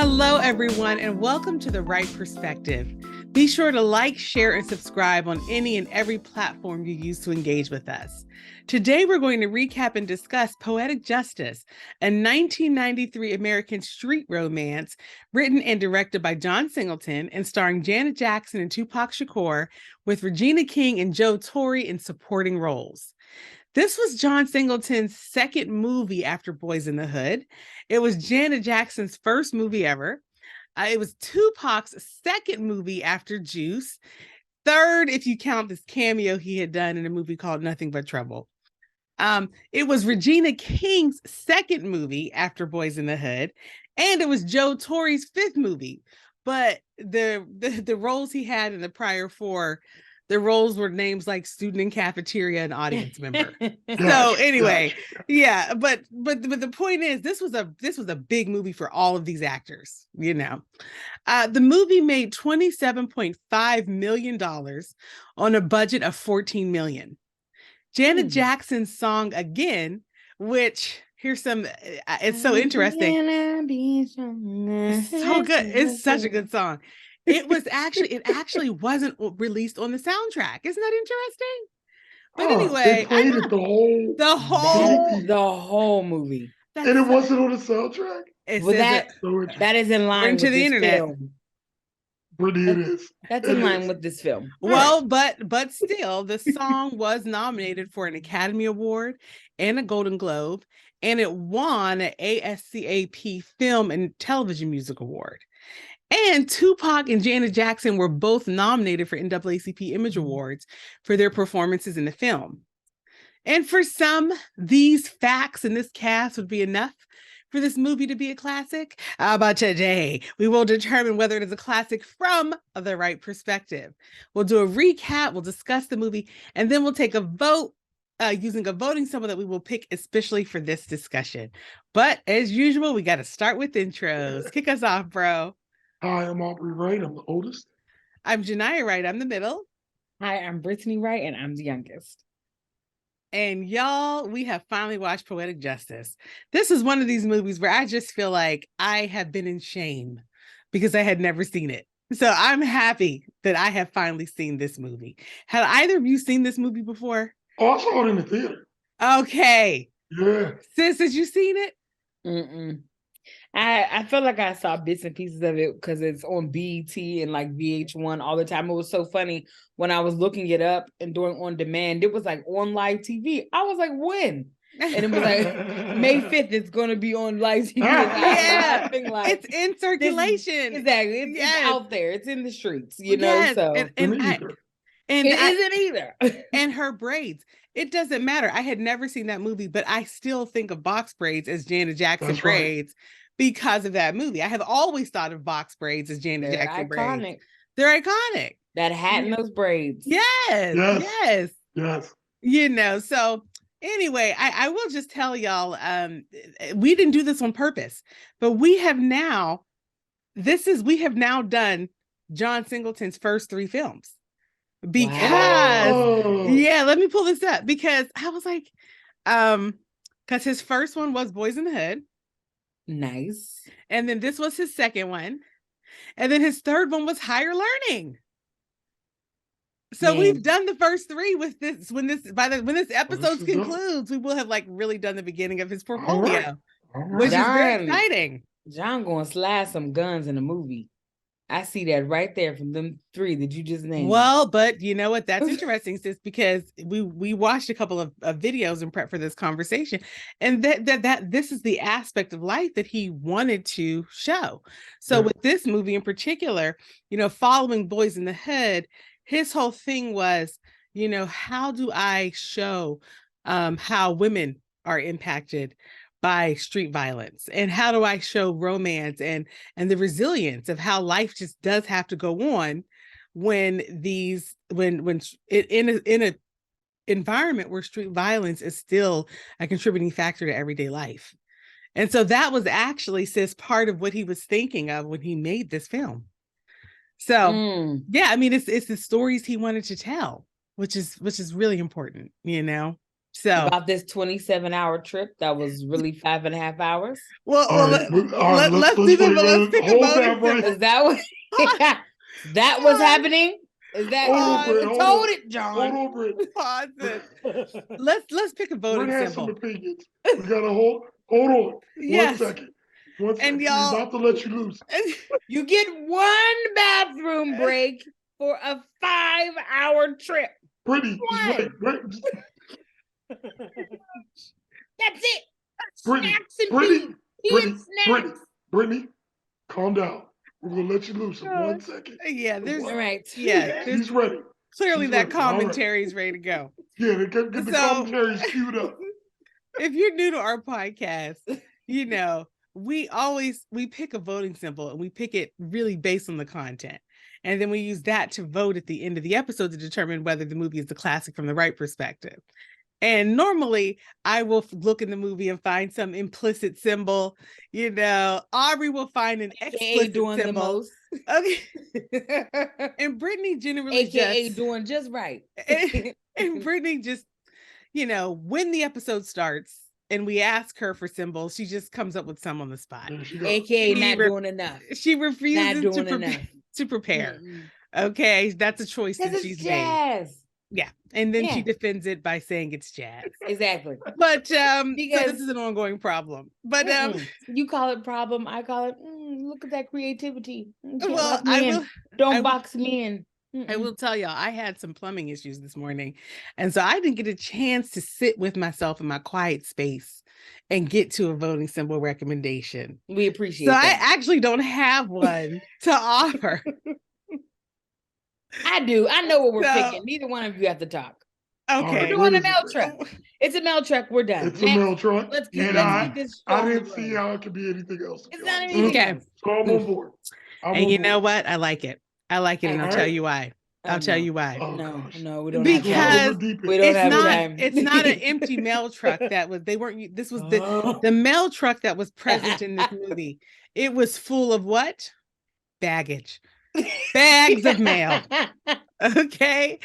Hello, everyone, and welcome to the Wright Perspective. Be sure to like, share, and subscribe on any and every platform you use to engage with us. Today, we're going to recap and discuss Poetic Justice, a 1993 American street romance written and directed by John Singleton and starring Janet Jackson and Tupac Shakur, with Regina King and Joe Torre in supporting roles. This was John Singleton's second movie after Boys in the Hood. It was Janet Jackson's first movie ever. It was Tupac's second movie after Juice. Third, if you count this cameo he had done in a movie called Nothing But Trouble. It was Regina King's second movie after Boys in the Hood. And it was Joe Torre's fifth movie. But the roles he had in the prior four, the roles were names like student in cafeteria and audience member. So anyway, yeah, but the point is, this was a big movie for all of these actors, you know. The movie made $27.5 million on a budget of $14 million. Janet Jackson's song Again, which here's some, it's so interesting. It's so good. It's such a good song. It actually wasn't released on the soundtrack. Isn't that interesting? But anyway, they played it the whole movie. And it wasn't on the soundtrack. That is in line with the internet. Film. Brittany, it is. That's in line with this film. Well, but still, the song was nominated for an Academy Award and a Golden Globe, and it won an ASCAP Film and Television Music Award. And Tupac and Janet Jackson were both nominated for NAACP Image Awards for their performances in the film. And for some, these facts and this cast would be enough for this movie to be a classic. But today, we will determine whether it is a classic from the Wright perspective. We'll do a recap, we'll discuss the movie, and then we'll take a vote using a voting symbol that we will pick especially for this discussion. But as usual, we got to start with intros. Kick us off, bro. Hi, I'm Aubrey Wright. I'm the oldest. I'm Genia Wright. I'm the middle. Hi, I'm Brittany Wright, and I'm the youngest. And y'all, we have finally watched Poetic Justice. This is one of these movies where I just feel like I have been in shame because I had never seen it. So I'm happy that I have finally seen this movie. Had either of you seen this movie before? Oh, I saw it in the theater. Okay. Yeah. Sis, had you seen it? Mm-mm. I feel like I saw bits and pieces of it because it's on BET and like VH1 all the time. It was so funny when I was looking it up and doing on demand. It was like on live TV. I was like, when? And it was like May 5th. It's going to be on live TV. Yeah, like, it's in circulation. Exactly, it's out there. It's in the streets. You know, so and it isn't either. And her braids. It doesn't matter. I had never seen that movie, but I still think of box braids as Janet Jackson braids. Right. Because of that movie. I have always thought of box braids as Janet Jackson braids. They're iconic. That hat and those braids. Yes. You know, so anyway, I will just tell y'all, we didn't do this on purpose, but we have now done John Singleton's first 3 films. Because, let me pull this up because I was like, because his first one was Boys in the Hood. Nice. And then this was his second one. And then his third one was Higher Learning. So we've done the first 3 with this. When this episode concludes, we will have like really done the beginning of his portfolio, which is very exciting. John gonna slide some guns in the movie. I see that right there from them 3 that you just named. Well, but you know what? That's interesting, sis, because we watched a couple of videos in prep for this conversation, and that this is the aspect of life that he wanted to show. So with this movie in particular, you know, following Boys in the Hood, his whole thing was, you know, how do I show how women are impacted by street violence, and how do I show romance and the resilience of how life just does have to go on when in a environment where street violence is still a contributing factor to everyday life. And so that was actually, sis, part of what he was thinking of when he made this film. So yeah, I mean, it's the stories he wanted to tell, which is really important, you know. So about this 27-hour trip that was really 5.5 hours. well, All right, let's do the let's pick a hold voting that right. symbol. Is that what that was happening? Is that Hold on, Britt, hold told on. it, John? Hold on, Britt. Pause it. Let's pick a voting Britt has some symbol. opinions. We gotta hold on. Yes. 1 second. 1 second. And We're y'all, about to let you loose. You get one bathroom break for a 5-hour trip. Brittany, just wait. That's it. Brittany, Snacks and Brittany, food. Tea Brittany, and snacks. Brittany, calm down. We're gonna let you loose in 1 second. yeah, there's All right. yeah, there's She's ready. clearly She's that ready. All right. commentary is ready to go. Yeah, get the So- commentaries queued up. If you're new to our podcast, you know, we pick a voting symbol and we pick it really based on the content. And then we use that to vote at the end of the episode to determine whether the movie is a classic from the right perspective. And normally I will look in the movie and find some implicit symbol. You know, Aubrey will find an explicit doing symbol. the most. Okay. And Brittany generally AKA just doing just right. and Brittany just, you know, when the episode starts and we ask her for symbols, she just comes up with some on the spot. There she goes. AKA not doing enough. She refuses Not doing enough. to prepare. Mm-mm. Okay, that's a choice that Because she's it's made. jazz. Yeah, and then she Yeah. defends it by saying it's jazz. Exactly. But so Because- this is an ongoing problem. But You call it problem, I call it look at that creativity. You can't well, lock me I in. will. Don't I will- box me in. I will tell y'all, I had some plumbing issues this morning. And so I didn't get a chance to sit with myself in my quiet space and get to a voting symbol recommendation. We appreciate So that. I actually don't have one to offer. I do. I know what we're So- picking. Neither one of you have to talk. Okay. We're doing a mail truck. It's a mail truck. We're done. It's a Next. mail truck. Let's keep, And let's keep this show I on the didn't see road. how it could be anything else. It's not anything. anything Okay. else. So I'm on board. I'm And on you board. know what? I like it. I like it. And I'll All tell right. you why. Oh, I'll tell no. you why. Oh, No, gosh. no, we don't This is Because over deep we end. don't it's have not time. it's not an empty mail truck that was this was the mail truck that was present in this movie. It was full of what? Baggage. Bags of mail. Okay.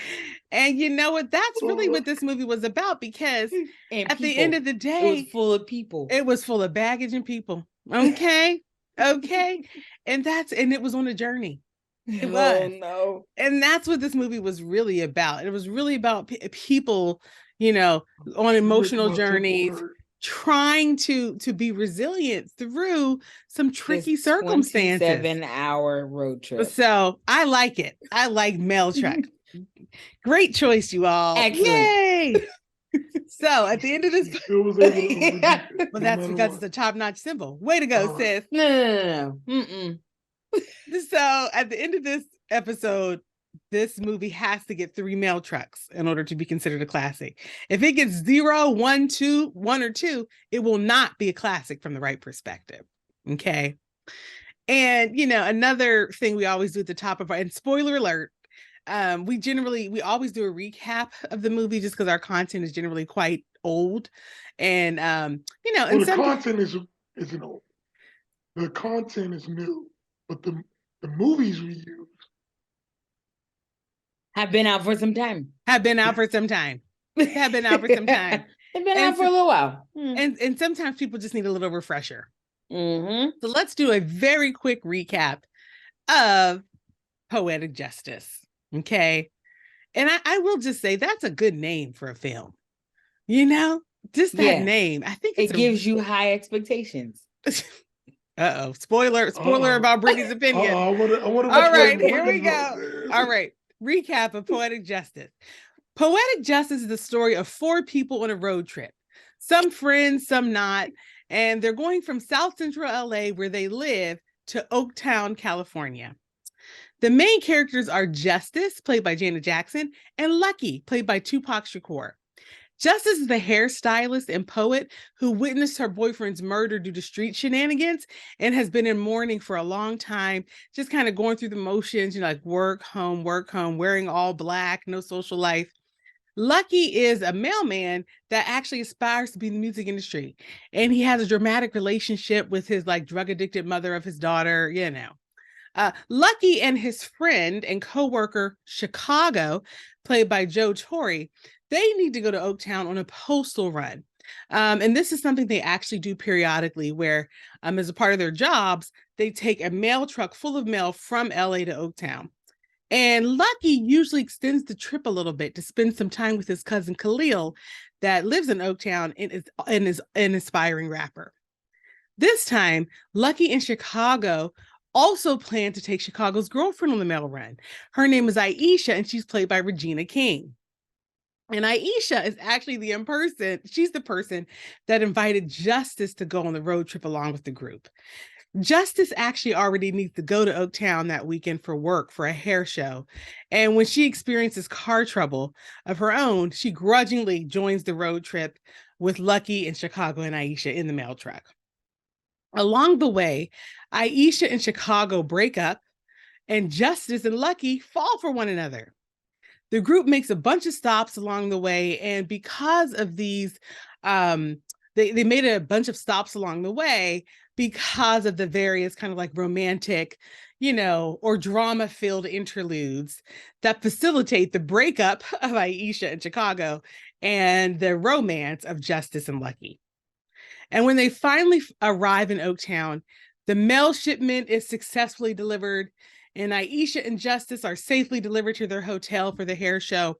And you know what? That's really what this movie was about, because And at the end people. of the It day, was full of people. it was full of baggage and people. Okay. Okay. And it was on a journey. It was. Oh no. And that's what this movie was really about. It was really about people, you know, on emotional Make my temple journeys, hurt. trying to be resilient through some tricky This circumstances. 27-hour road trip. So I like it. I like mail truck. Great choice, you all. Excellent. Yay! So at the end of She this, still was able to overdeep it, well, no that's matter because what. it's a top-notch symbol. Way to go, All right. sis. No. Mm-mm. So at the end of this episode, this movie has to get 3 mail trucks in order to be considered a classic. If it gets 0, 1, 2, 1 or 2, it will not be a classic from the right perspective. Okay. And you know, another thing we always do at the top of our, and spoiler alert, we always do a recap of the movie just because our content is generally quite old. And you know, Well, and the some content isn't old. The content is new, but the movies we use. Have been out for some time. have been out for some time. Have been out for some time. They've been And out for a little while. And sometimes people just need a little refresher. Mm-hmm. So let's do a very quick recap of Poetic Justice. Okay. And I will just say that's a good name for a film. You know, just that Yeah. name. I think It gives you high expectations. Uh-oh. Spoiler about Brittany's opinion. I want to. All right, here we go. All right. Recap of Poetic Justice. Poetic Justice is the story of 4 people on a road trip. Some friends, some not. And they're going from South Central LA, where they live, to Oaktown, California. The main characters are Justice, played by Janet Jackson, and Lucky, played by Tupac Shakur. Justice is the hairstylist and poet who witnessed her boyfriend's murder due to street shenanigans and has been in mourning for a long time, just kind of going through the motions, you know, like work, home, wearing all black, no social life. Lucky is a mailman that actually aspires to be in the music industry. And he has a dramatic relationship with his like drug addicted mother of his daughter, you know. Lucky and his friend and co-worker Chicago, played by Joe Torre, they need to go to Oaktown on a postal run. And this is something they actually do periodically where, as a part of their jobs, they take a mail truck full of mail from LA to Oaktown. And Lucky usually extends the trip a little bit to spend some time with his cousin Khalil that lives in Oaktown and is an aspiring rapper. This time, Lucky in Chicago also planned to take Chicago's girlfriend on the mail run. Her name is Aisha, and she's played by Regina King. And Aisha is actually she's the person that invited Justice to go on the road trip along with the group. Justice actually already needs to go to Oaktown that weekend for work for a hair show. And when she experiences car trouble of her own, she grudgingly joins the road trip with Lucky in Chicago and Aisha in the mail truck. Along the way, Aisha and Chicago break up, and Justice and Lucky fall for one another. The group makes a bunch of stops along the way, and because of these, they made a bunch of stops along the way because of the various kind of like romantic, or drama-filled interludes that facilitate the breakup of Aisha and Chicago and the romance of Justice and Lucky. And when they finally arrive in Oaktown, the mail shipment is successfully delivered, and Aisha and Justice are safely delivered to their hotel for the hair show.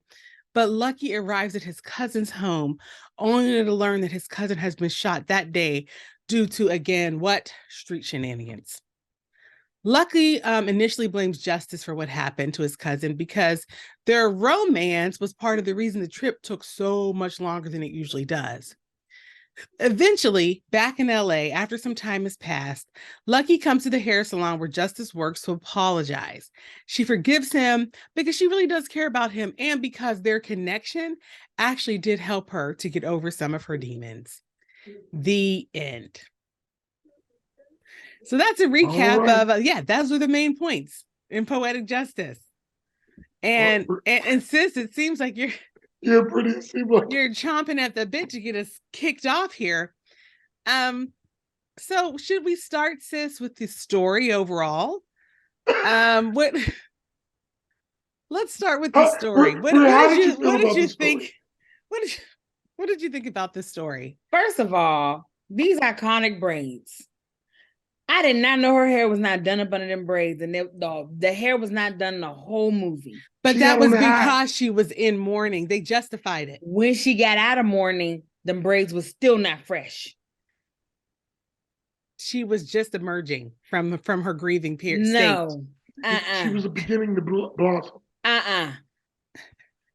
But Lucky arrives at his cousin's home, only to learn that his cousin has been shot that day due to, again, what? Street shenanigans. Lucky initially blames Justice for what happened to his cousin because their romance was part of the reason the trip took so much longer than it usually does. Eventually, back in LA, after some time has passed, Lucky comes to the hair salon where Justice works to apologize. She forgives him because she really does care about him and because their connection actually did help her to get over some of her demons. The end. So that's a recap of, those were the main points in Poetic Justice. And sis, it seems like you're chomping at the bit to get us kicked off here. So should we start, sis, with the story overall? Let's start with the story. What did you think? What did you think about this story? First of all, these iconic braids. I did not know her hair was not done up under them braids, and the hair was not done the whole movie. But that was because she was in mourning. They justified it. When she got out of mourning, them braids was still not fresh. She was just emerging from her grieving period. No. She was beginning to blossom.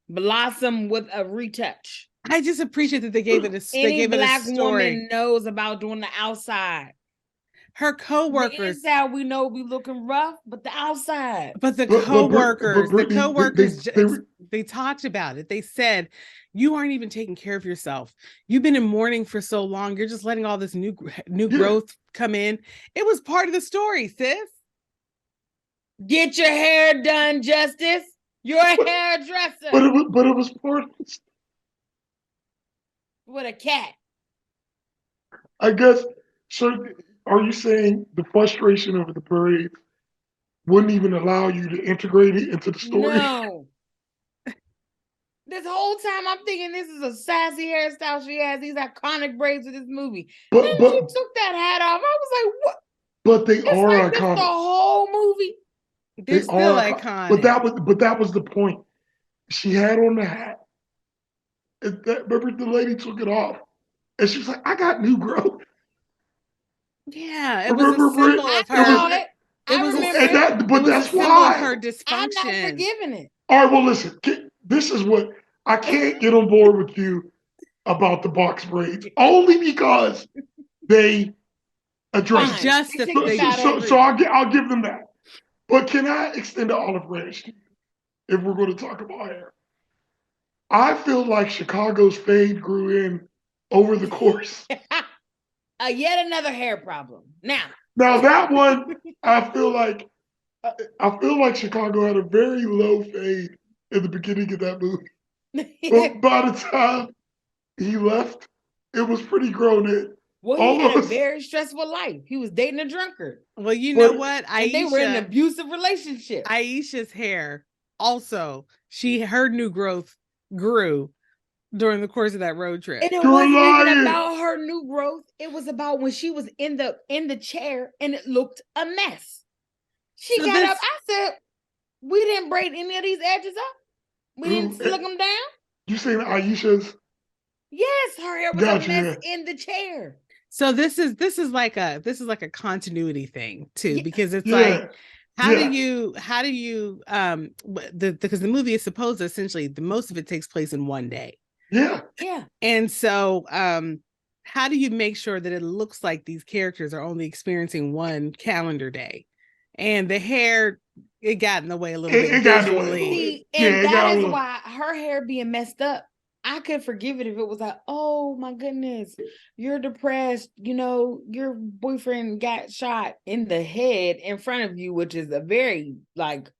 Blossom with a retouch. I just appreciate that they gave it a story. Any black woman knows about doing the outside. Her co-workers. The inside we know we looking rough, but the outside. But the co-workers, they talked about it. They said, you aren't even taking care of yourself. You've been in mourning for so long. You're just letting all this new growth come in. It was part of the story, sis. Get your hair done, Justice. You're a hairdresser. But it was part of it. With a cat. I guess, so are you saying the frustration over the parade wouldn't even allow you to integrate it into the story? No. This whole time I'm thinking this is a sassy hairstyle she has, these iconic braids of this movie. But she took that hat off. I was like, what? But they are iconic. The whole movie. They're still iconic. But that was the point. She had on the hat. Remember the lady took it off. And she was like, I got new growth. Yeah, it was a symbol of her. That's why her dysfunction. I'm not forgiving it. All right, well, listen. This is what I can't get on board with you about the box braids, only because they address justice. So I'll give them that. But can I extend the olive branch if we're going to talk about hair? I feel like Chicago's fade grew in over the course. Yet another hair problem. Now that one, I feel like Chicago had a very low fade in the beginning of that movie. But by the time he left, it was pretty grown in. Well, he had a very stressful life. He was dating a drunkard. Well, you know what? They were in an abusive relationship. Aisha's hair also, her new growth grew during the course of that road trip. And it You're wasn't even lying. about her new growth. It was about when she was in the chair and it looked a mess. She got up. I said, we didn't braid any of these edges up. We didn't slick them down. You saying Aisha's? Yes, her hair was a mess in the chair. So this is like a continuity thing too, because it's like, how do you because the movie is supposed to essentially, the most of it takes place in one day. Yeah. And so how do you make sure that it looks like these characters are only experiencing one calendar day? And the hair, it got in the way a little bit visually. And that is why her hair being messed up, I could forgive it if it was like, oh my goodness, you're depressed, you know, your boyfriend got shot in the head in front of you, which is a very, like,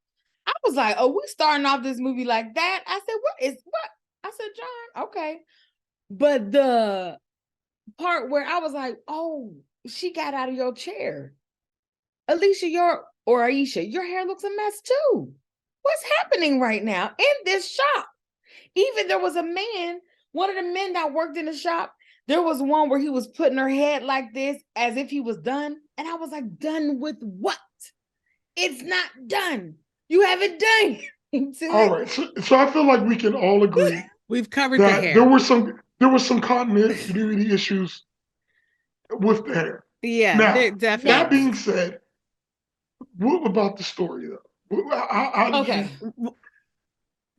I was like, oh, we starting off this movie like that. I said, what? I said, John, okay. But the part where I was like, oh, she got out of your chair. Alicia, or Aisha, your hair looks a mess too. What's happening right now in this shop? Even there was a man, one of the men that worked in the shop, there was one where he was putting her head like this as if he was done. And I was like, done with what? It's not done. You haven't done it. All right. So I feel like we can all agree we've covered the hair. There were some continuity issues with the hair. Yeah, now, definitely. That being said, what about the story though? Okay.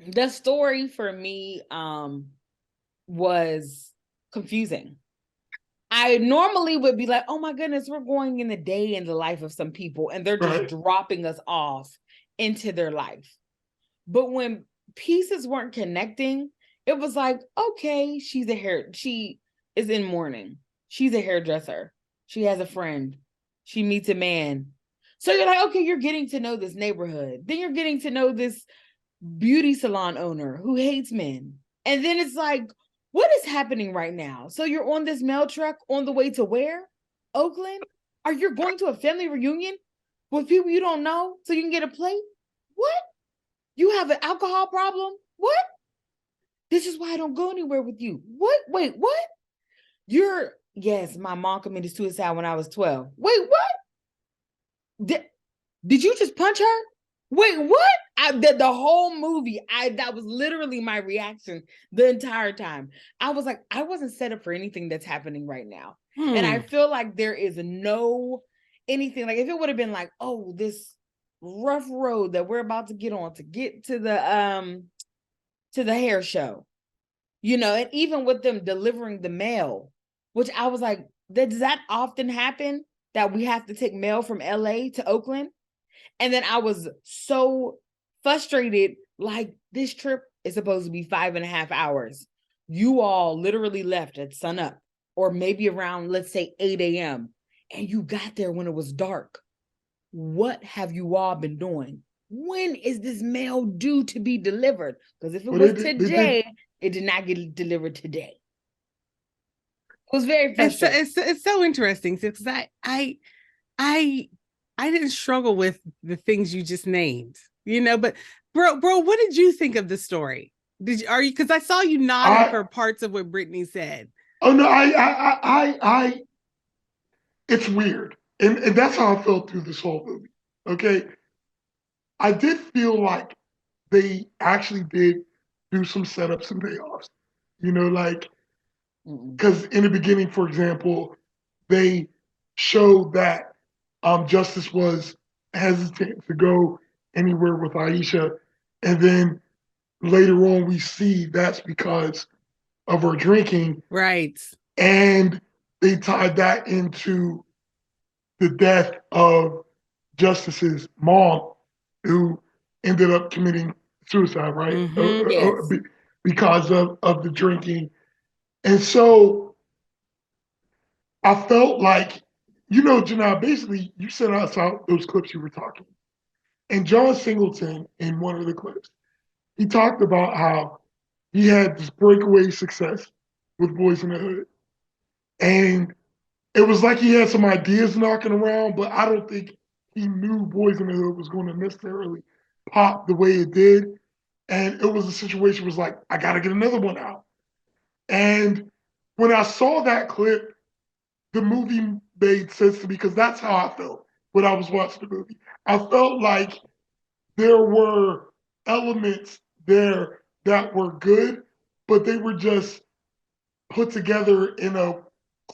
The story for me was confusing. I normally would be like, oh my goodness, we're going in the day in the life of some people and they're just dropping us off into their life. But when pieces weren't connecting, it was like, okay, she is in mourning. She's a hairdresser. She has a friend. She meets a man. So you're like, okay, you're getting to know this neighborhood. Then you're getting to know this beauty salon owner who hates men. And then it's like, what is happening right now? So you're on this mail truck on the way to where? Oakland? Are you going to a family reunion with people you don't know so you can get a plate? What? You have an alcohol problem? What? This is why I don't go anywhere with you. What? Wait, what? Yes, my mom committed suicide when I was 12. Wait, what? Did you just punch her? Wait, what? The whole movie, that was literally my reaction the entire time. I was like, I wasn't set up for anything that's happening right now. And I feel like there is no anything, like if it would have been like, oh, this rough road that we're about to get on to get to the hair show, you know, and even with them delivering the mail, which I was like, does that often happen that we have to take mail from LA to Oakland? And then I was so frustrated, like this trip is supposed to be 5.5 hours. You all literally left at sunup or maybe around, let's say 8 a.m. and you got there when it was dark. What have you all been doing? When is this mail due to be delivered? Because if it was today, it did not get delivered today. It was very frustrating. It's so interesting because I didn't struggle with the things you just named, you know, but bro, what did you think of the story? Because I saw you nodding for parts of what Brittany said. Oh no, I it's weird. And that's how I felt through this whole movie. Okay. I did feel like they actually did do some setups and payoffs. You know, like, because in the beginning, for example, they showed that Justice was hesitant to go anywhere with Aisha. And then later on, we see that's because of her drinking. Right. And they tied that into the death of Justice's mom, who ended up committing suicide, right? Yes. Because of the drinking. And so I felt like, you know, Janelle, basically you sent us out those clips you were talking. And John Singleton, in one of the clips, he talked about how he had this breakaway success with Boys in the Hood. And it was like he had some ideas knocking around, but I don't think he knew Boys in the Hood was going to necessarily pop the way it did. And it was a situation was like, I got to get another one out. And when I saw that clip, the movie made sense to me because that's how I felt when I was watching the movie. I felt like there were elements there that were good, but they were just put together in a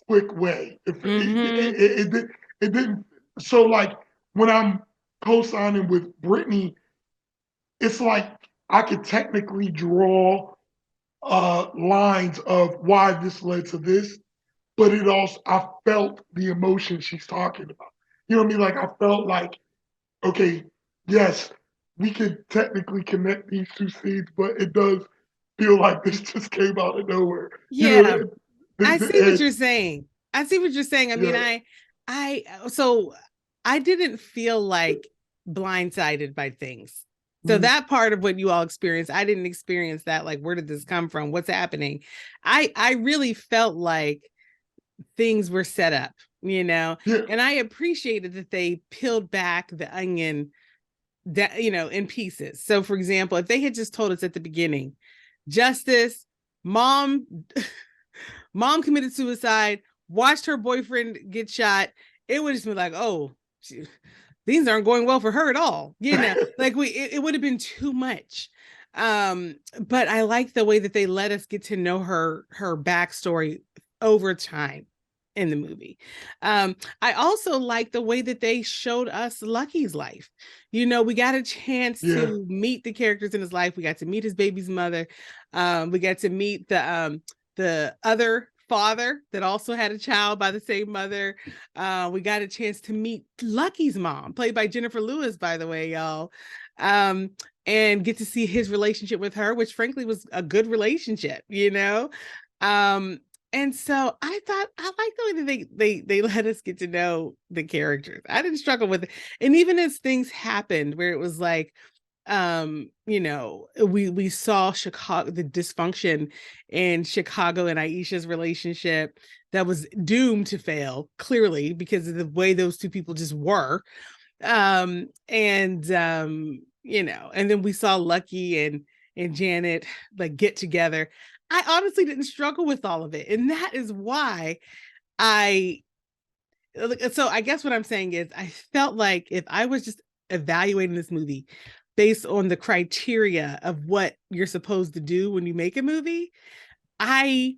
quick way. It didn't. So like when I'm co-signing with Brittany, it's like I could technically draw lines of why this led to this, but it also I felt the emotion she's talking about. You know what I mean? Like I felt like, okay, yes, we could technically connect these two scenes, but it does feel like this just came out of nowhere. Yeah, You know, I see what you're saying. I see what you're saying. I mean, so I didn't feel like blindsided by things. So that part of what you all experienced, I didn't experience that. Like, where did this come from? What's happening? I really felt like things were set up, and I appreciated that they peeled back the onion that, in pieces. So for example, if they had just told us at the beginning, Justice, mom committed suicide, watched her boyfriend get shot, it would just be like, oh, things aren't going well for her at all. Like it would have been too much. But I like the way that they let us get to know her backstory over time in the movie. I also like the way that they showed us Lucky's life. We got a chance to meet the characters in his life. We got to meet his baby's mother. We got to meet the other father that also had a child by the same mother. We got a chance to meet Lucky's mom, played by Jennifer Lewis, by the way, y'all. And get to see his relationship with her, which frankly was a good relationship, and so I thought I like the way that they let us get to know the characters. I didn't struggle with it. And even as things happened where it was like, we saw Chicago, the dysfunction in Chicago and Aisha's relationship that was doomed to fail, clearly, because of the way those two people just were. And then we saw Lucky and Janet like get together. I honestly didn't struggle with all of it. And that is why so I guess what I'm saying is I felt like if I was just evaluating this movie based on the criteria of what you're supposed to do when you make a movie, I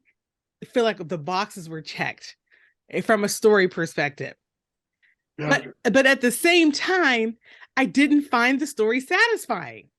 feel like the boxes were checked from a story perspective. But at the same time, I didn't find the story satisfying.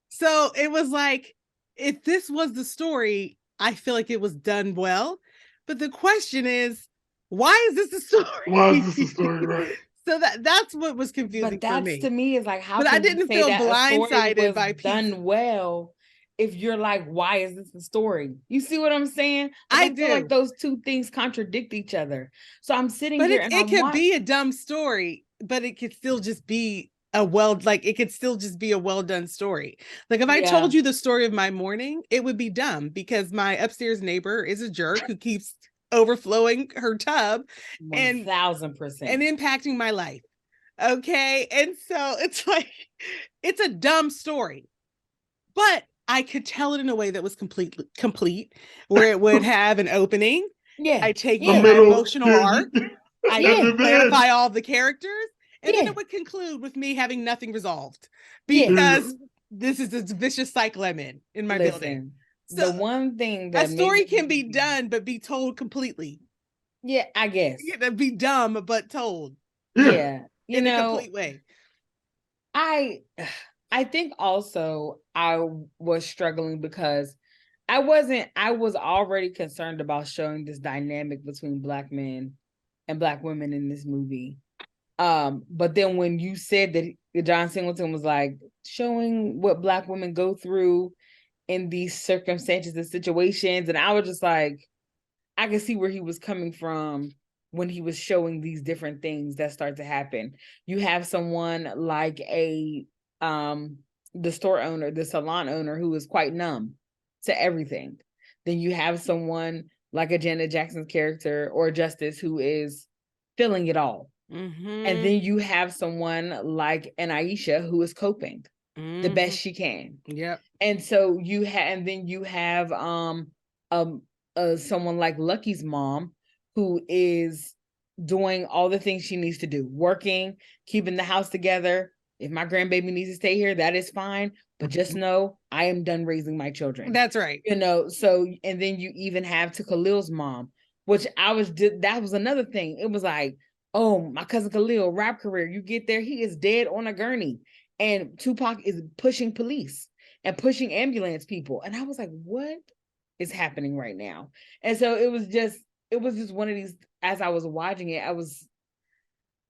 So it was like, if this was the story, I feel like it was done well. But the question is, why is this a story? Why is this a story, right? So that's what was confusing for me. To me is like, how but can I didn't feel blindsided by done well if you're like, why is this a story? You see what I'm saying? I feel like those two things contradict each other. So I'm sitting here and it could be a dumb story, but it could still just be it could still just be a well done story. Like if I told you the story of my morning, it would be dumb because my upstairs neighbor is a jerk who keeps overflowing her tub 1000% and impacting my life. Okay. And so it's like, it's a dumb story, but I could tell it in a way that was complete, where it would have an opening. I take my emotional arc. I clarify all the characters. And then it would conclude with me having nothing resolved because this is this vicious cycle I'm in my building. So the one thing that a story can be done, but be told completely. Yeah, I guess. Be dumb, but told. Yeah. In a complete way. I think also I was struggling because I was already concerned about showing this dynamic between Black men and Black women in this movie. But then when you said that John Singleton was like showing what Black women go through in these circumstances and situations, and I was just like, I can see where he was coming from when he was showing these different things that start to happen. You have someone like the store owner, the salon owner, who is quite numb to everything. Then you have someone like a Janet Jackson's character or Justice who is feeling it all. Mm-hmm. And then you have someone like an Aisha who is coping the best she can. Yep. And so you have someone like Lucky's mom, who is doing all the things she needs to do, working, keeping the house together. If my grandbaby needs to stay here, that is fine. But just know I am done raising my children. That's right. So, and then you even have to Khalil's mom, which that was another thing. It was like, oh, my cousin Khalil, rap career, you get there, he is dead on a gurney. And Tupac is pushing police and pushing ambulance people. And I was like, what is happening right now? And so it was just one of these, as I was watching it,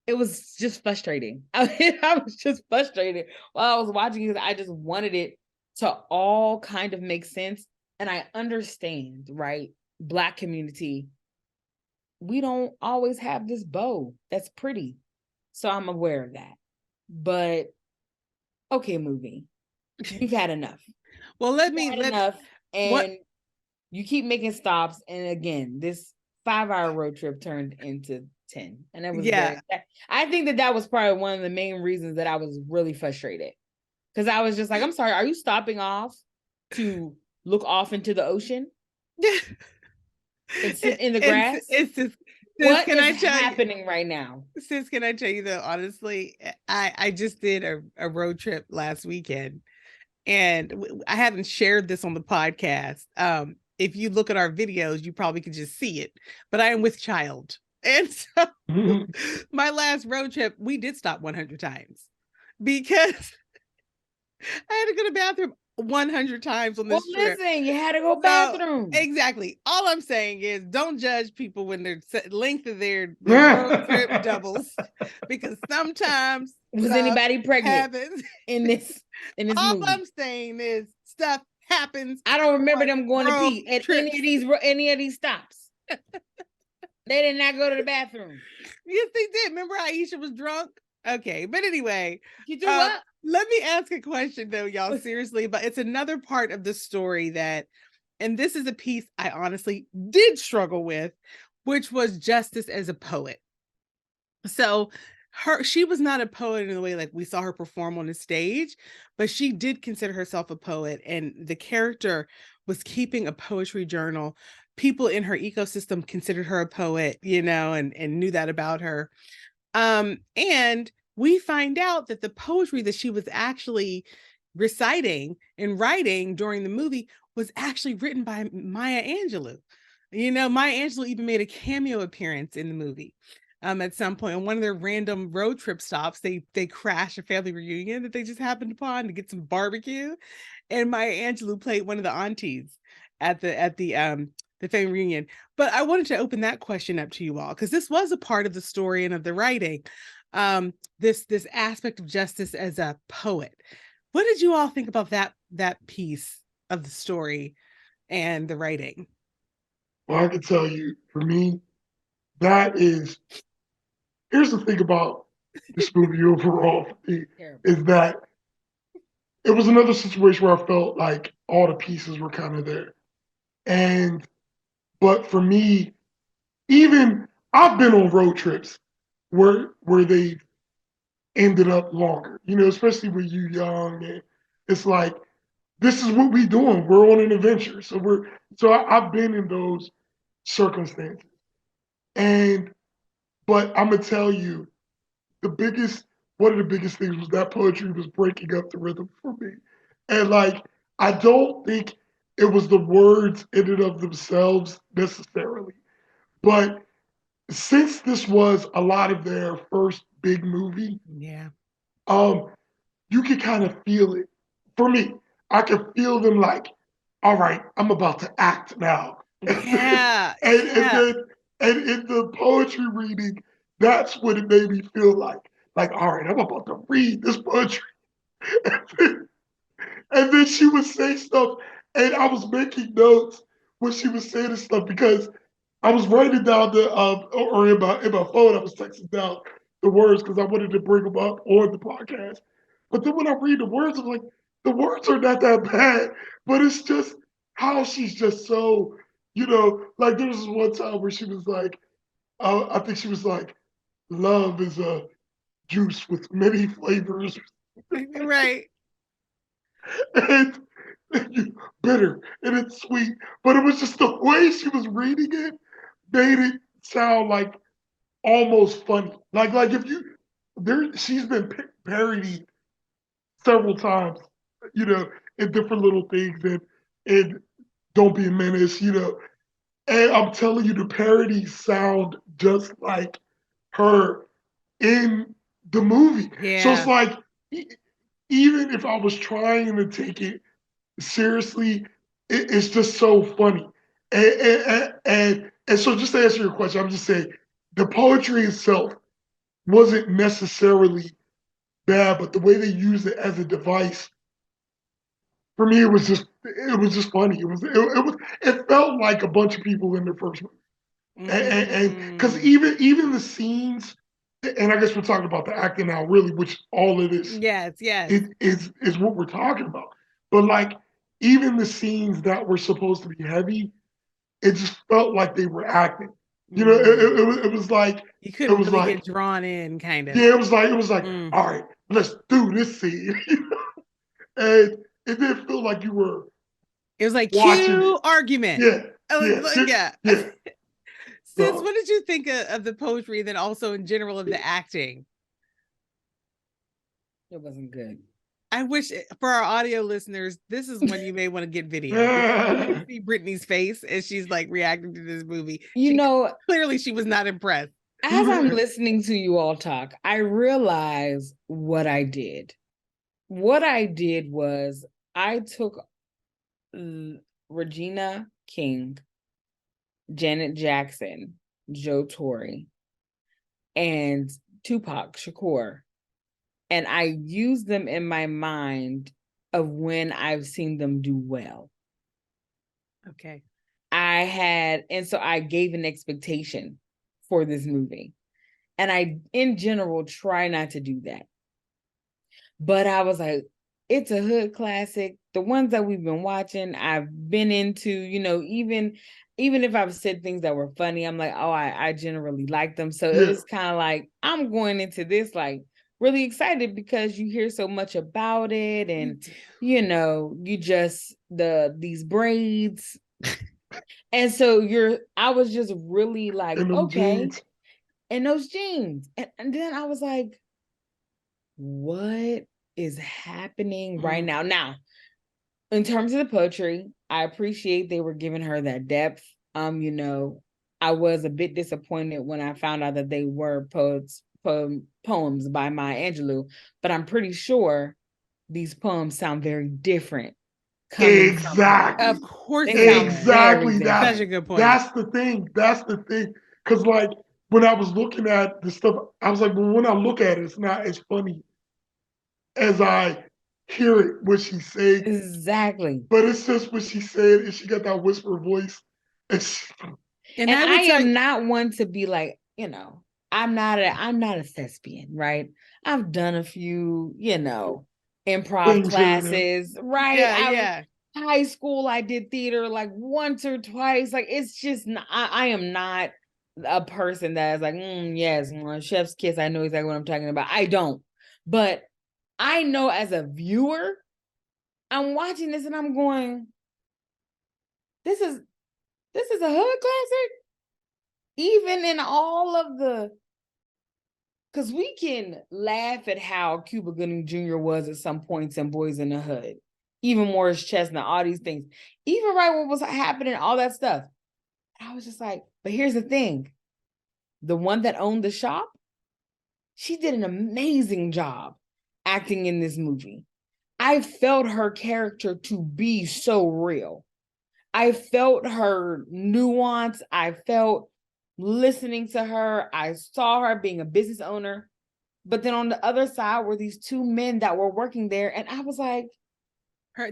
it was just frustrating. I was just frustrated while I was watching it. I just wanted it to all kind of make sense. And I understand, right? Black community, we don't always have this bow that's pretty. So I'm aware of that. But okay, movie. We've had enough. Well, enough. And you keep making stops. And again, this 5-hour road trip turned into 10. And it was I think that was probably one of the main reasons that I was really frustrated. Because I was just like, I'm sorry, are you stopping off to look off into the ocean? And sit in the grass? It's just, what is happening right now? Sis, can I tell you though, honestly, I just did a road trip last weekend, and I haven't shared this on the podcast. If you look at our videos, you probably could just see it, but I am with child. And so my last road trip, we did stop 100 times because I had to go to the bathroom 100 times on this trip. Listen, you had to go bathroom. Exactly. All I'm saying is don't judge people when their length of their road trip doubles, because sometimes was anybody pregnant happens. in this All movie? I'm saying is stuff happens. I don't remember them going to pee at any of these stops. They did not go to the bathroom. Yes, they did. Remember Aisha was drunk? Okay, but anyway. You do what? Let me ask a question though, y'all, seriously, but it's another part of the story and this is a piece I honestly did struggle with, which was Justice as a poet. So she was not a poet in the way like we saw her perform on the stage, but she did consider herself a poet, and the character was keeping a poetry journal. People in her ecosystem considered her a poet, and knew that about her. And we find out that the poetry that she was actually reciting and writing during the movie was actually written by Maya Angelou. Maya Angelou even made a cameo appearance in the movie. At some point on one of their random road trip stops, they crashed a family reunion that they just happened upon to get some barbecue, and Maya Angelou played one of the aunties at the family reunion. But I wanted to open that question up to you all, because this was a part of the story and of the writing. This aspect of Justice as a poet. What did you all think about that piece of the story and the writing? Well, I can tell you, for me, here's the thing about this movie overall for me, is that it was another situation where I felt like all the pieces were kind of there. But for me, even I've been on road trips where they ended up longer, especially when you're young, and it's like, this is what we're doing. We're on an adventure. So I've been in those circumstances. But I'm gonna tell you, one of the biggest things was that poetry was breaking up the rhythm for me. And I don't think it was the words in and of themselves necessarily, but since this was a lot of their first big movie, you could kind of feel it. For me, I could feel them like, all right, I'm about to act now. Yeah. And in the poetry reading, that's what it made me feel like, all right, I'm about to read this poetry. And then she would say stuff, and I was making notes when she was saying this stuff, because I was writing down or in my phone, I was texting down the words because I wanted to bring them up on the podcast. But then when I read the words, I'm like, the words are not that bad, but it's just how she's just so, there was this one time where she was like, I think she was like, love is a juice with many flavors. Right. And You bitter and it's sweet. But it was just the way she was reading it made it sound like almost funny. Like if you she's been parodied several times, you know, in different little things and Don't Be a Menace, you know. And I'm telling you, the parodies sound just like her in the movie. So it's Yeah. like, even if I was trying to take it seriously, it's just so funny. And so just to answer your question, I'm just saying the poetry itself wasn't necessarily bad, but the way they used it as a device, for me, it was just funny. It felt like a bunch of people in their first movie. And because even the scenes, and I guess we're talking about the acting now, really, which all it is, Yes. it is what we're talking about. But like even the scenes that were supposed to be heavy, it just felt like they were acting. You know, it was like you it couldn't was really like get drawn in, kind of. yeah, it was like all right, let's do this scene, and it didn't feel like you were It was like watching it. cue argument. Yeah, Yeah. yeah. Sis, So what did you think of the poetry, then also in general of the acting? It wasn't good. I wish for our audio listeners, this is one you may want to get video. You see Brittany's face as she's like reacting to this movie. Clearly she was not impressed. As I'm listening to you all talk, I realize what I did. What I did was I took Regina King, Janet Jackson, Joe Torre, and Tupac Shakur, and I used them in my mind of when I've seen them do well. Okay. So I gave an expectation for this movie. And I, in general, try not to do that. But I was like, it's a hood classic. The ones that we've been watching, I've been into, you know, even if I've said things that were funny, I'm like, oh, I generally like them. So it was kind of like, I'm going into this like really excited because you hear so much about it. And, you know, you just, these braids. And so I was just really like, okay. Jeans. And those jeans. And then I was like, what is happening right now? Now, in terms of the poetry, I appreciate they were giving her that depth. You know, I was a bit disappointed when I found out that they were poems by Maya Angelou, but I'm pretty sure these poems sound very different. Exactly. Of course, exactly. Such a good point. That's the thing. Because like when I was looking at the stuff, I was like, well, when I look at it, it's not as funny as I hear it when she's saying. Exactly. But it's just what she said, and she got that whisper voice. And I am not one to be like, you know, I'm not a thespian, right? I've done a few, you know, improv classes, right? Yeah. High school, I did theater like once or twice. Like it's just not, I am not a person that is like, yes, chef's kiss. I know exactly what I'm talking about. I don't, but I know as a viewer, I'm watching this and I'm going, this is a hood classic. Even in all of because we can laugh at how Cuba Gooding Jr. was at some points in Boys in the Hood, even Morris Chestnut, all these things, even right what was happening, all that stuff. I was just like, but here's the thing. The one that owned the shop, she did an amazing job acting in this movie. I felt her character to be so real. I felt her nuance. I felt listening to her. I saw her being a business owner. But then on the other side were these two men that were working there. And I was like,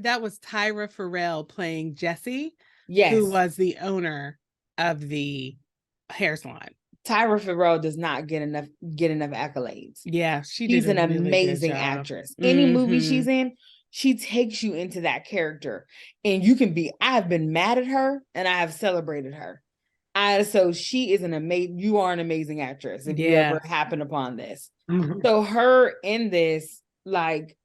that was Tyra Farrell playing Jesse, yes, who was the owner of the hair salon. Tyra Farrell does not get enough accolades. Yeah, she's an really amazing actress. Any movie she's in, she takes you into that character. And I've been mad at her and I have celebrated her. So she is you are an amazing actress if you ever happen upon this. So her in this, like,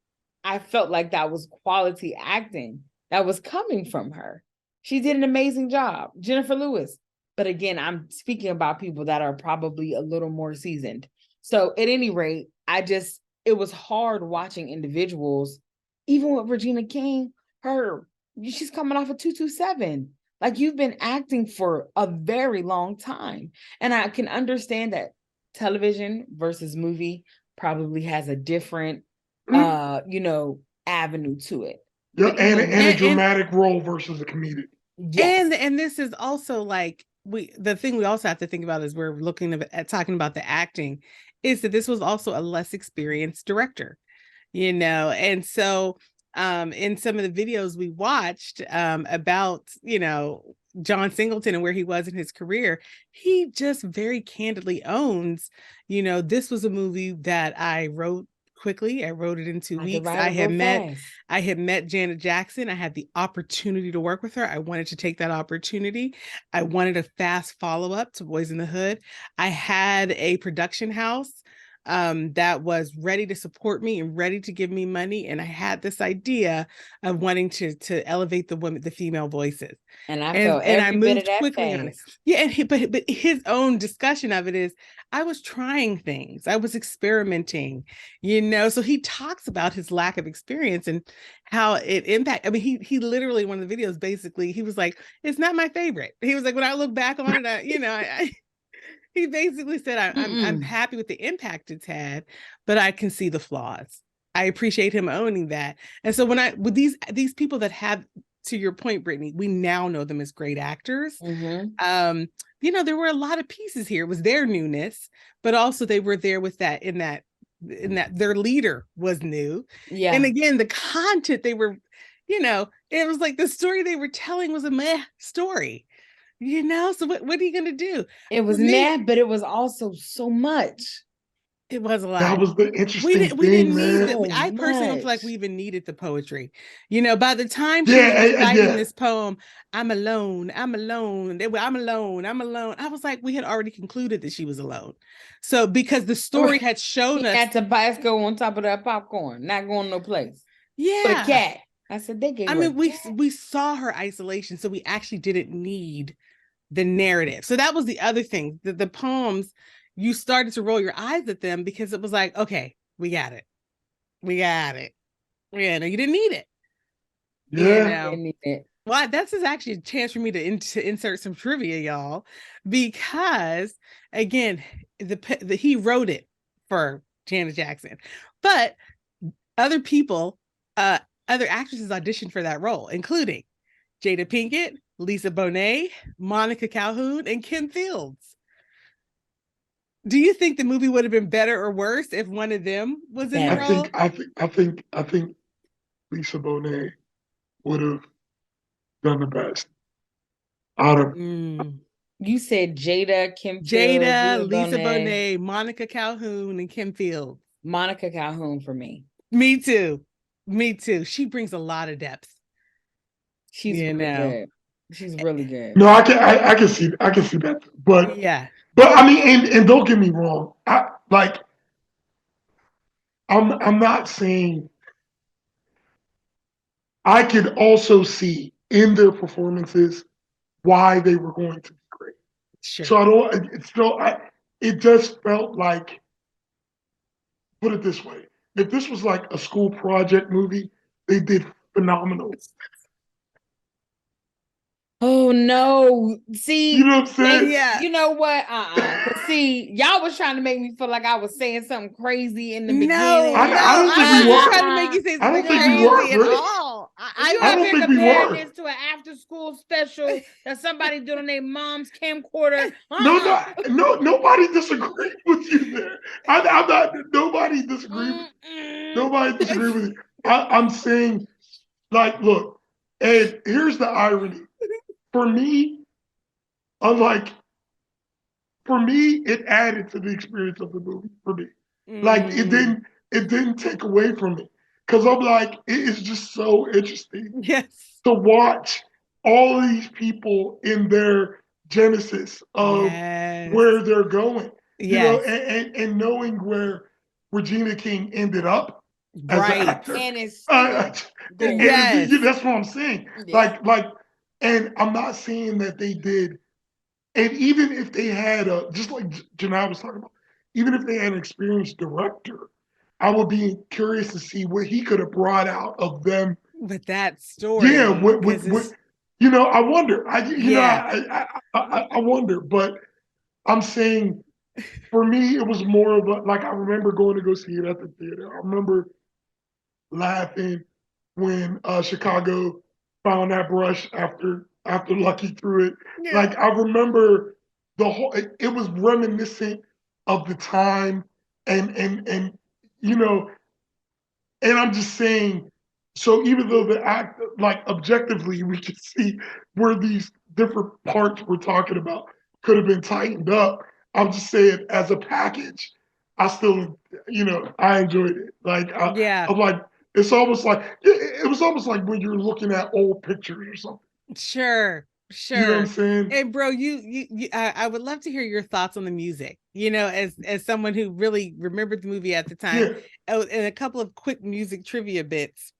I felt like that was quality acting. that was coming from her. She did an amazing job. Jennifer Lewis. But again, I'm speaking about people that are probably a little more seasoned. So at any rate, it was hard watching individuals, even with Regina King, she's coming off a 227. Like, you've been acting for a very long time. And I can understand that television versus movie probably has a different, avenue to it. Yeah, and a dramatic role versus a comedic. Yes. And this is also like, the thing we also have to think about is we're looking at talking about the acting, is that this was also a less experienced director, and so in some of the videos we watched about John Singleton and where he was in his career, he just very candidly owns, this was a movie that I wrote quickly. I wrote it in 2 weeks. I had met Janet Jackson. I had the opportunity to work with her. I wanted to take that opportunity. I wanted a fast follow-up to Boys in the Hood. I had a production house that was ready to support me and ready to give me money. And I had this idea of wanting to elevate the female voices. And I moved quickly on it. Yeah, but his own discussion of it is, I was trying things. I was experimenting, so he talks about his lack of experience and how it impacted. I mean, he literally, one of the videos, basically, he was like, it's not my favorite. He was like, when I look back on it, he basically said, I'm happy with the impact it's had, but I can see the flaws. I appreciate him owning that. And so with these people that have, to your point, Brittany, we now know them as great actors. Mm-hmm. There were a lot of pieces here. It was their newness, but also they were there with that in that their leader was new. Yeah. And again, the content they were, it was like the story they were telling was a meh story. So what are you gonna do? It was meh, but it was also so much. It was a lot. That was the interesting thing, we didn't need it. I personally don't feel like we even needed the poetry. By the time she was reciting this poem, I'm alone, I'm alone, I'm alone, I'm alone. I was like, we had already concluded that she was alone. So because the story had shown us that Tabasco on top of that popcorn, not going no place. Yeah. For the cat. I said they gave we saw her isolation, so we actually didn't need the narrative. So that was the other thing. The poems, you started to roll your eyes at them because it was like, okay, we got it. Yeah, no, you didn't need it. Yeah. Didn't need it. Well, that's actually a chance for me to insert some trivia, y'all, because again, he wrote it for Janet Jackson, but other people, other actresses auditioned for that role, including Jada Pinkett, Lisa Bonet, Monica Calhoun, and Kim Fields. Do you think the movie would have been better or worse if one of them was in the role? I think Lisa Bonet would have done the best out of. You said Jada, Kim Fields, Lisa Bonet, Monica Calhoun, and Kim Fields. Monica Calhoun for me. Me too. She brings a lot of depth. She's really good. She's really good. No, I can see that, but yeah. But I mean, and don't get me wrong. I'm not saying. I could also see in their performances why they were going to be great. Sure. So it just felt like, put it this way, if this was like a school project movie, they did phenomenal. Oh no. See, you know what I'm saying? Yeah. You know what? See, y'all was trying to make me feel like I was saying something crazy in the beginning. I don't think we were. Trying to make you say something crazy at all. I don't think we were. This to an after school special that somebody did on their mom's camcorder. No, nobody disagreed with you there. I'm not. Nobody disagreed. Nobody disagreed with you. I'm saying, like, look, and here's the irony. For me, it added to the experience of the movie. For me, like it didn't take away from it, because I'm like, it is just so interesting. Yes. To watch all of these people in their genesis of where they're going, and knowing where Regina King ended up, as an Right. actor. And it's Yes. That's what I'm saying. Yeah. Like, and I'm not saying that they did. And even if they had just like Janai was talking about, even if they had an experienced director, I would be curious to see what he could have brought out of them. With that story. Yeah, with I wonder. I wonder, but I'm saying for me, it was more of a, like, I remember going to go see it at the theater. I remember laughing when Chicago found that brush after Lucky threw it. Yeah. Like, I remember the whole. It was reminiscent of the time, and you know, and I'm just saying. So even though the act, like, objectively, we can see where these different parts we're talking about could have been tightened up. I'm just saying, as a package, I still, I enjoyed it. Like, I'm like, it's almost like it was almost like when you're looking at old pictures or something. Sure. You know what I'm saying? And bro, I would love to hear your thoughts on the music. As someone who really remembered the movie at the time. Yeah. Oh, and a couple of quick music trivia bits.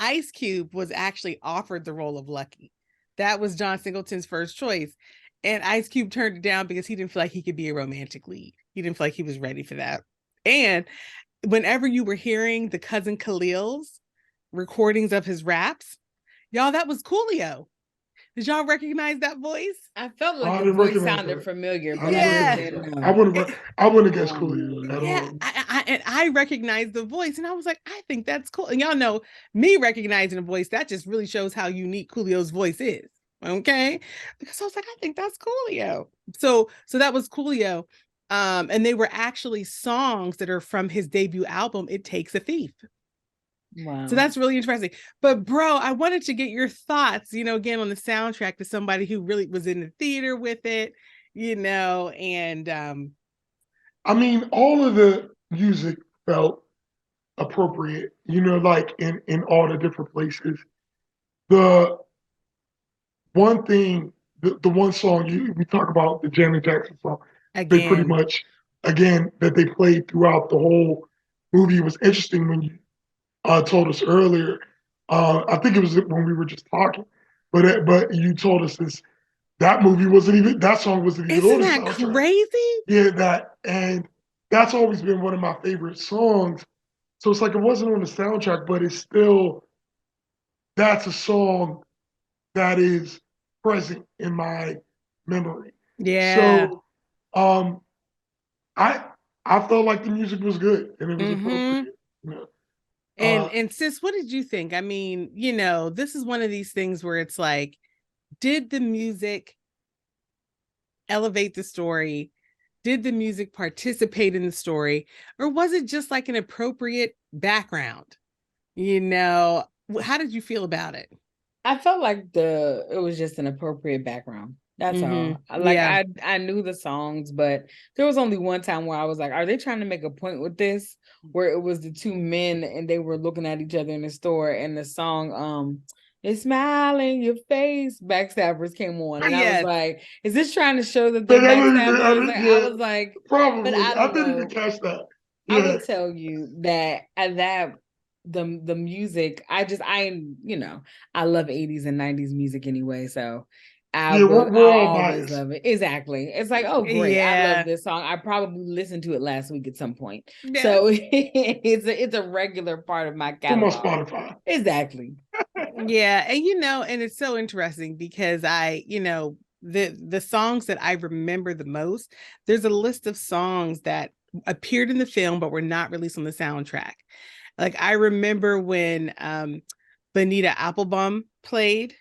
Ice Cube was actually offered the role of Lucky. That was John Singleton's first choice. And Ice Cube turned it down because he didn't feel like he could be a romantic lead. He didn't feel like he was ready for that. And whenever you were hearing the cousin Khalil's recordings of his raps, y'all, that was Coolio. Did y'all recognize that voice? I felt like the voice sounded familiar, but I wouldn't have guessed Coolio at all. I recognized the voice, and I was like, I think that's cool. And y'all know, me recognizing the voice, that just really shows how unique Coolio's voice is. Okay, because I was like, I think that's Coolio. So that was Coolio, and they were actually songs that are from his debut album, It Takes a Thief. Wow. So that's really interesting. But bro, I wanted to get your thoughts, again, on the soundtrack, to somebody who really was in the theater with it, and I mean, all of the music felt appropriate, like in all the different places. The one thing, the one song we talk about, the Janet Jackson song, again, they pretty much, again, that they played throughout the whole movie. Was interesting when you told us earlier. I think it was when we were just talking, but you told us that movie wasn't even, that song wasn't even on the soundtrack. Isn't that crazy? Yeah, and that's always been one of my favorite songs. So it's like it wasn't on the soundtrack, but it's still, that's a song that is present in my memory. Yeah. So I felt like the music was good and it was appropriate. And sis, what did you think? I mean, this is one of these things where it's like, did the music elevate the story? Did the music participate in the story? Or was it just like an appropriate background? How did you feel about it? I felt like it was just an appropriate background. That's all. Like, I knew the songs, but there was only one time where I was like, are they trying to make a point with this? Where it was the two men and they were looking at each other in the store, and the song, "It's Smile in Your Face," Backstabbers came on. And I was like, is this trying to show that they're backstabbers? I was like, probably. But I didn't even catch that. Yeah. I will tell you that the music, I love 80s and 90s music anyway, so I always love it. Exactly. It's like, oh great, I love this song. I probably listened to it last week at some point. Yeah. So it's a regular part of my catalog. From my Spotify. Exactly. Yeah, and it's so interesting because the songs that I remember the most, there's a list of songs that appeared in the film but were not released on the soundtrack. Like, I remember when Bonita Applebum played,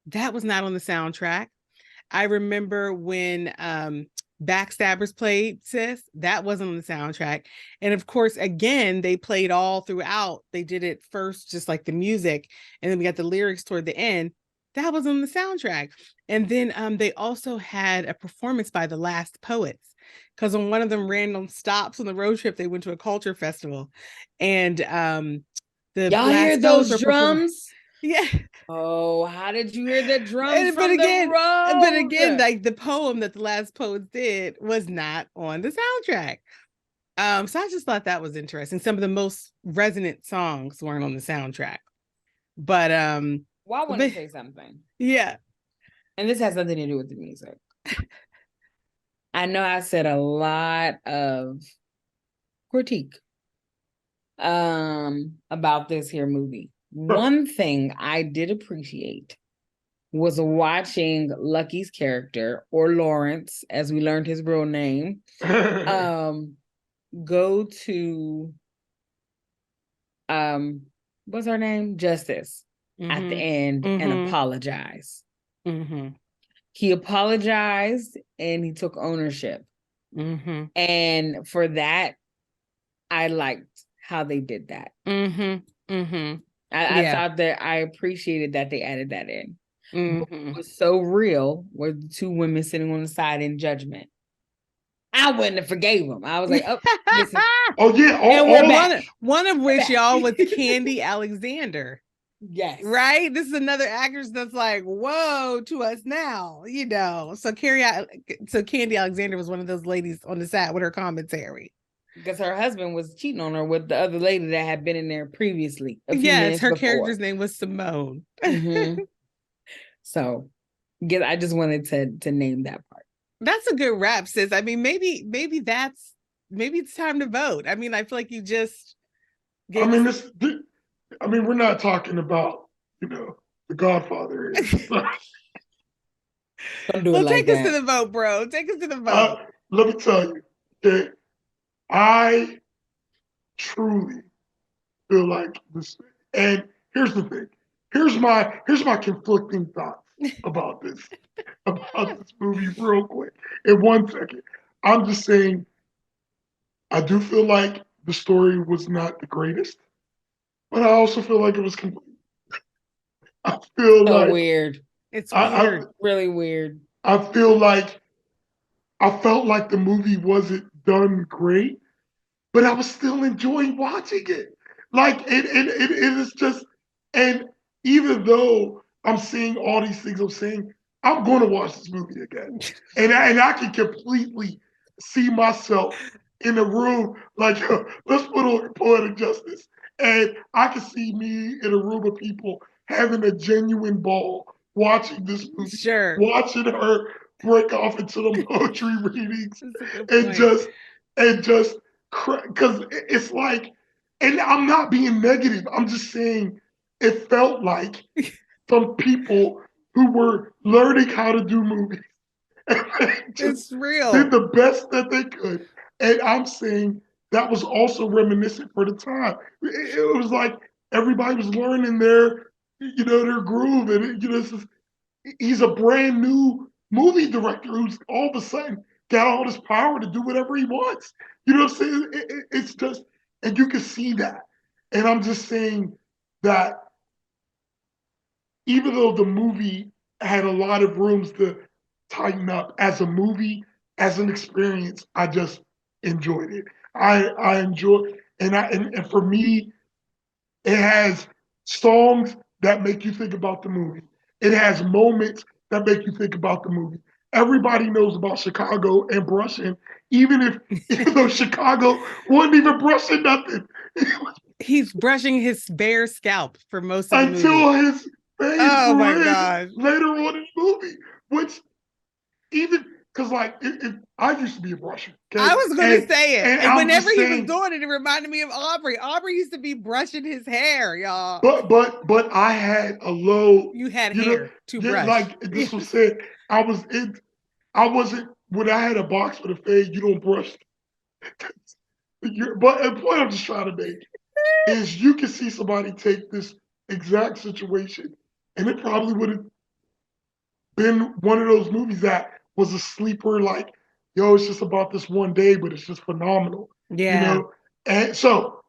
that was not on the soundtrack. I remember when Backstabbers played, sis, that wasn't on the soundtrack. And of course, again, they played all throughout. They did it first, just like the music, and then we got the lyrics toward the end. That was on the soundtrack. And then they also had a performance by the Last Poets, because on one of them random stops on the road trip, they went to a culture festival, and y'all hear those drums? Yeah. Oh, how did you hear the drums But again, road? like, the poem that the Last Poets did was not on the soundtrack. So I just thought that was interesting. Some of the most resonant songs weren't on the soundtrack. But well, I want to say something. Yeah. And this has nothing to do with the music. I know I said a lot of critique about this here movie. One thing I did appreciate was watching Lucky's character, or Lawrence, as we learned his real name, go to what's her name? Justice at the end and apologize. He apologized and he took ownership. And for that, I liked how they did that. I thought that I appreciated that they added that in. It was so real with the two women sitting on the side in judgment. I wouldn't have forgave them. I was like, oh, this is... oh yeah. And we're back. One of which, y'all, was Candy Alexander. Yes. Right? This is another actress that's like, whoa, to us now, you know. So Candy Alexander was one of those ladies on the side with her commentary. Because her husband was cheating on her with the other lady that had been in there previously. Yes, her character's name was Simone. So, I just wanted to name that part. That's a good wrap, sis. I mean, maybe it's time to vote. I mean, I feel like you just. I mean, we're not talking about, The Godfather. Don't do it like take us to the vote, bro. Take us to the vote. Let me tell you, okay, I truly feel like this. And here's the thing. Here's my conflicting thoughts about this movie real quick. In 1 second. I'm just saying, I do feel like the story was not the greatest, but I also feel like it was complete. I feel so like weird. It's weird. Really weird. I felt like the movie wasn't done great, but I was still enjoying watching it. Like it is just, and even though I'm seeing all these things I'm saying, I'm going to watch this movie again, and I can completely see myself in a room like, let's put on Poetic Justice, and I can see me in a room of people having a genuine ball watching this movie, watching her break off into the poetry readings, and just because it's like, and I'm not being negative, I'm just saying it felt like some people who were learning how to do movies it's real, did the best that they could. And I'm saying that was also reminiscent for the time. It was like everybody was learning their groove, and he's a brand new movie director who's all of a sudden got all this power to do whatever he wants. You know what I'm saying? It's just, and you can see that. And I'm just saying that even though the movie had a lot of rooms to tighten up as a movie, as an experience, I just enjoyed it. I enjoy, and for me, it has songs that make you think about the movie. It has moments that make you think about the movie. Everybody knows about Chicago and brushing, even though Chicago wasn't even brushing nothing. He's brushing his bare scalp for most of the movie. Until his face my God. later on in the movie, which even, because like, I used to be a brusher. Okay? I was going to say it. And whenever he was doing it, it reminded me of Aubrey. Aubrey used to be brushing his hair, y'all. But I had a low. You had hair to brush. Like this was said, I wasn't, when I had a box with a fade, you don't brush. But the point I'm just trying to make is you can see somebody take this exact situation, and it probably would have been one of those movies that was a sleeper, like, yo, it's just about this one day, but it's just phenomenal. Yeah. And so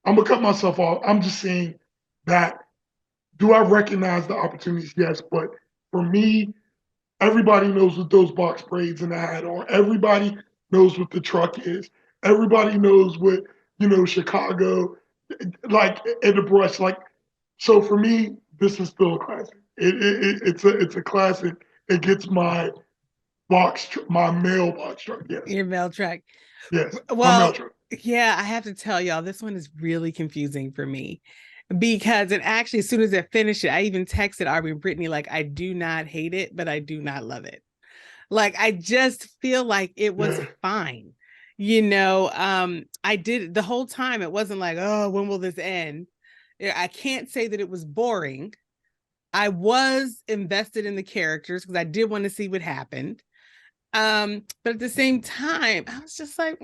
I'm gonna cut myself off. I'm just saying that, do I recognize the opportunities? Yes, but for me, everybody knows what those box braids and the hat are. Everybody knows what the truck is. Everybody knows what, Chicago, like, and the brush. Like, so for me, this is still a classic. It's a classic. It gets my mailbox truck. Yes. Your mail track. Yes. Well, yeah, I have to tell y'all, this one is really confusing for me because it actually, as soon as I finished it, I even texted Aubrey and Brittany, like, I do not hate it, but I do not love it. Like, I just feel like it was fine. I did the whole time. It wasn't like, oh, when will this end? I can't say that it was boring. I was invested in the characters because I did want to see what happened. But at the same time, I was just like,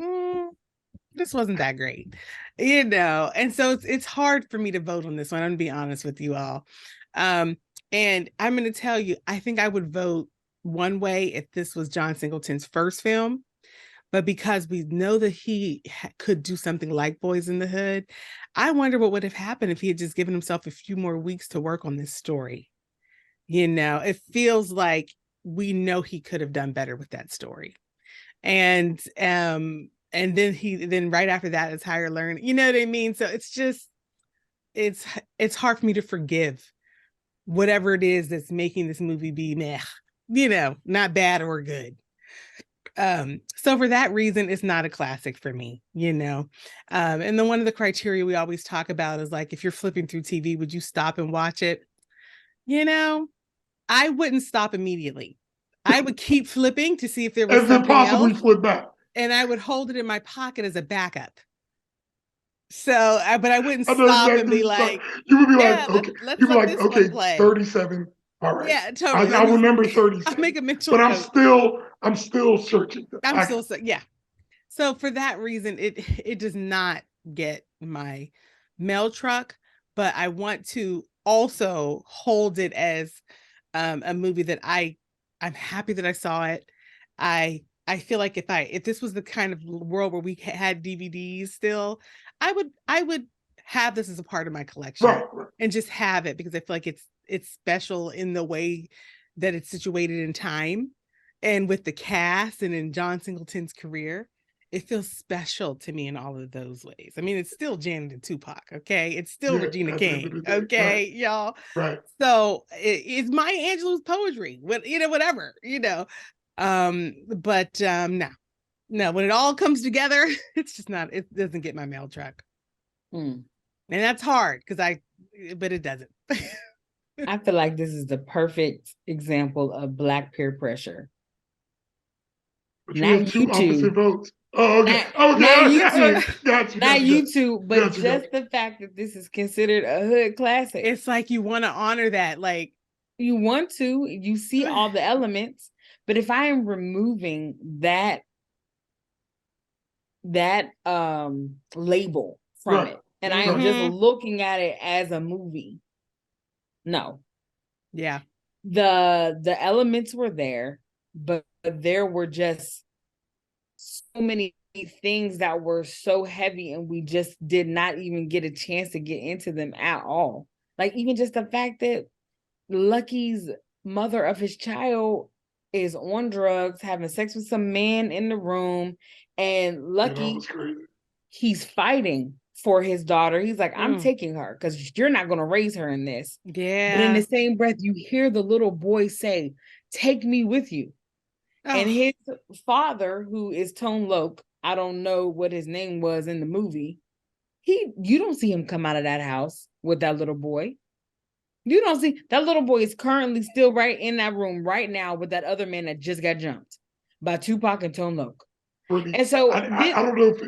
this wasn't that great, and so it's hard for me to vote on this one. I'm gonna be honest with you all. And I'm gonna tell you, I think I would vote one way if this was John Singleton's first film, but because we know that he could do something like Boys in the Hood, I wonder what would have happened if he had just given himself a few more weeks to work on this story. It feels like we know he could have done better with that story. And then right after that is Higher Learning. You know what I mean? So it's just it's hard for me to forgive whatever it is that's making this movie be meh, not bad or good. So for that reason, it's not a classic for me, and then one of the criteria we always talk about is like, if you're flipping through TV, would you stop and watch it? I wouldn't stop immediately. I would keep flipping to see if there was something possibly else, flip back, and I would hold it in my pocket as a backup. So, but I wouldn't stop and be like, you would be like, okay, let's you'd be like, this okay, one play. 37. All right. Yeah, totally. I remember 37. I'll make a mental but note. I'm still searching. Yeah. So for that reason, it does not get my mail truck, but I want to also hold it as a movie that I'm happy that I saw it. I feel like if this was the kind of world where we had DVDs still, I would have this as a part of my collection, right. And just have it because I feel like it's special in the way that it's situated in time and with the cast and in John Singleton's career. It feels special to me in all of those ways. I mean, it's still Janet and Tupac, okay? It's still Regina King, okay, right. Y'all? Right. So it's Maya Angelou's poetry, whatever. No, when it all comes together, it's just not, it doesn't get my mail truck. And that's hard but it doesn't. I feel like this is the perfect example of Black peer pressure. But you have two opposite votes. Oh, okay. Not you two. Gotcha. Not you two, but just the fact that this is considered a hood classic. It's like you want to honor that. Like, you want to, you see all the elements, but if I am removing that label from it, and I am just looking at it as a movie, no. Yeah. The elements were there, but there were just so many things that were so heavy, and we just did not even get a chance to get into them at all. Like, even just the fact that Lucky's mother of his child is on drugs, having sex with some man in the room, and Lucky, he's fighting for his daughter. He's like, I'm taking her because you're not going to raise her in this. Yeah. But in the same breath, you hear the little boy say, take me with you. Oh. And his father, who is Tone Loc, I don't know what his name was in the movie. You don't see him come out of that house with that little boy. You don't see that little boy is currently still right in that room right now with that other man that just got jumped by Tupac and Tone Loc. And so I don't know if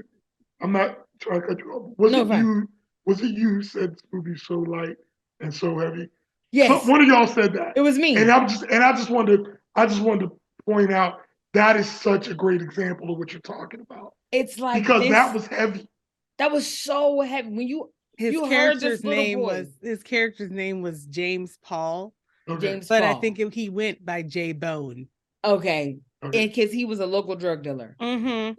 I'm not trying to cut you off. Was it you who said this movie's so light and so heavy? Yes. One of y'all said that. It was me. And I just wanted to point out that is such a great example of what you're talking about. It's like, because that was heavy. That was so heavy. When his character's name was James Paul. Okay. But I think he went by J Bone. Okay. And because he was a local drug dealer.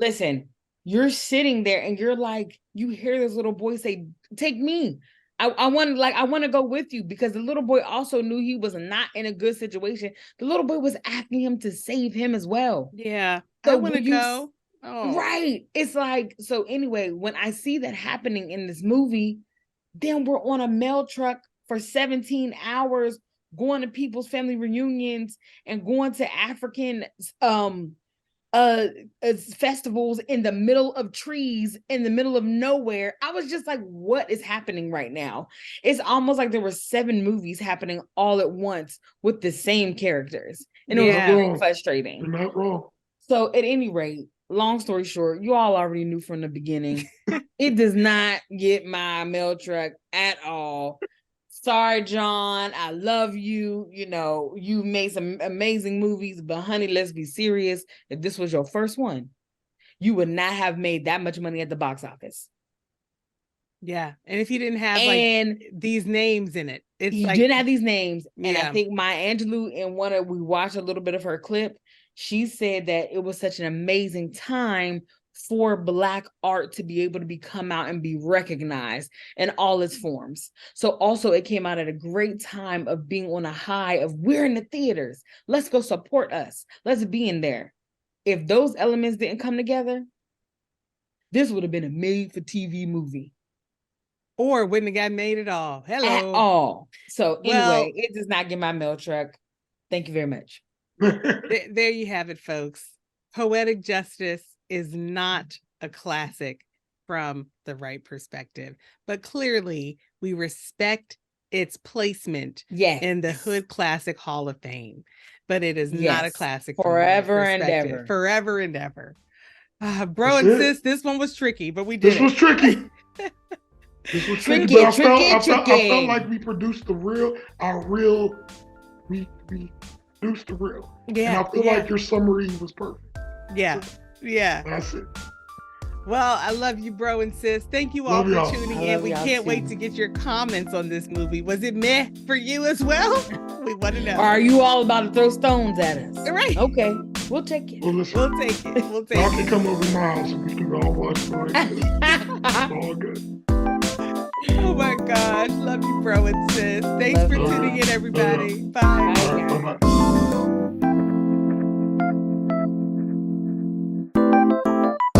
Listen, you're sitting there and you're like, you hear this little boy say, take me. I want to go with you, because the little boy also knew he was not in a good situation. The little boy was asking him to save him as well. Yeah. So I want to go. Oh. Right. It's like, so anyway, when I see that happening in this movie, then we're on a mail truck for 17 hours, going to people's family reunions and going to African festivals in the middle of trees in the middle of nowhere. I was just like, what is happening right now? It's almost like there were 7 movies happening all at once with the same characters, and it was very frustrating. You're not wrong. So at any rate, long story short, you all already knew from the beginning, it does not get my mail truck at all. Sorry, John, I love you. You know, you made some amazing movies, but honey, let's be serious. If this was your first one, you would not have made that much money at the box office. Yeah. And if you didn't have like these names in it, you didn't have these names. And I think Maya Angelou, we watched a little bit of her clip. She said that it was such an amazing time for Black art to be able to come out and be recognized in all its forms. So also it came out at a great time of being on a high of we're in the theaters. Let's go support us. Let's be in there. If those elements didn't come together, this would have been a made for TV movie. Or wouldn't have got made at all. Hello. At all. So anyway, it does not get my mail truck. Thank you very much. There you have it, folks. Poetic Justice is not a classic from the Wright perspective, but clearly we respect its placement in the Hood Classic Hall of Fame. But it is not a classic forever and ever. Forever and ever. Bro and sis, this one was tricky, but we did. This was tricky. This was tricky. But I felt like we produced the real. We produced the real. Yeah. And I feel like your summary was perfect. Yeah. Yeah. That's it. Well, I love you, bro and sis. Thank you all for tuning in. We can't wait to get your comments on this movie. Was it meh for you as well? We want to know. Or are you all about to throw stones at us? Right. Okay. We'll take it. Well, listen, we'll take it. Y'all can come over to my house and we can all watch It's all good. Oh my gosh. Love you, bro and sis. Thanks for tuning in, everybody. Bye. Bye.